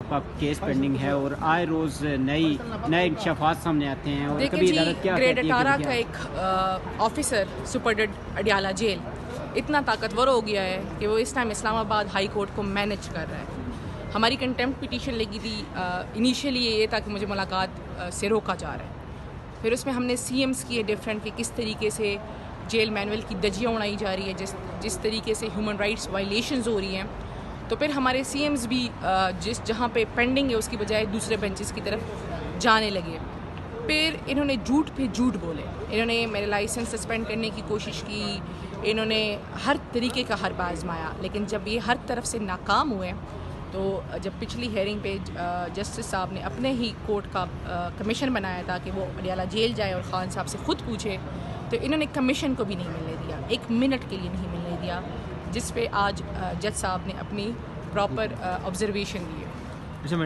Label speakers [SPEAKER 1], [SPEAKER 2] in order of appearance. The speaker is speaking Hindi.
[SPEAKER 1] आपका केस पेंडिंग है और आए रोज़ नए इंकशाफात सामने आते हैं और
[SPEAKER 2] देखिए
[SPEAKER 1] कभी
[SPEAKER 2] जी,
[SPEAKER 1] अदालत क्या
[SPEAKER 2] ग्रेड
[SPEAKER 1] कहती है
[SPEAKER 2] 18
[SPEAKER 1] कि
[SPEAKER 2] का एक ऑफिसर सुपरडेंट अडियाला जेल इतना ताकतवर हो गया है कि वो इस टाइम इस्लामाबाद हाई कोर्ट को मैनेज कर रहा है। हमारी कंटेम्प्ट पिटीशन लगी थी, इनिशियली ये था कि मुझे मुलाकात से रोका जा रहा है। फिर उसमें हमने CMs किए डिफरेंट कि किस तरीके से जेल मैनुअल की दजियाँ उड़ाई जा रही है, जिस तरीके से ह्यूमन राइट्स वायलेशंस हो रही हैं। तो फिर हमारे CMs भी जहाँ पे पेंडिंग है उसकी बजाय दूसरे बेंचेस की तरफ जाने लगे। फिर इन्होंने झूठ पे झूठ बोले, इन्होंने मेरे लाइसेंस सस्पेंड करने की कोशिश की, इन्होंने हर तरीके का हरबा आजमाया। लेकिन जब ये हर तरफ से नाकाम हुए तो जब पिछली हेयरिंग पे जस्टिस साहब ने अपने ही कोर्ट का कमीशन बनाया था कि वो अडियाला जेल जाए और ख़ान साहब से ख़ुद पूछे, तो इन्होंने कमीशन को भी नहीं मिलने दिया, 1 मिनट के लिए नहीं मिलने दिया, जिस पे आज जज साहब ने अपनी प्रॉपर ऑब्जर्वेशन दी है।
[SPEAKER 1] अच्छा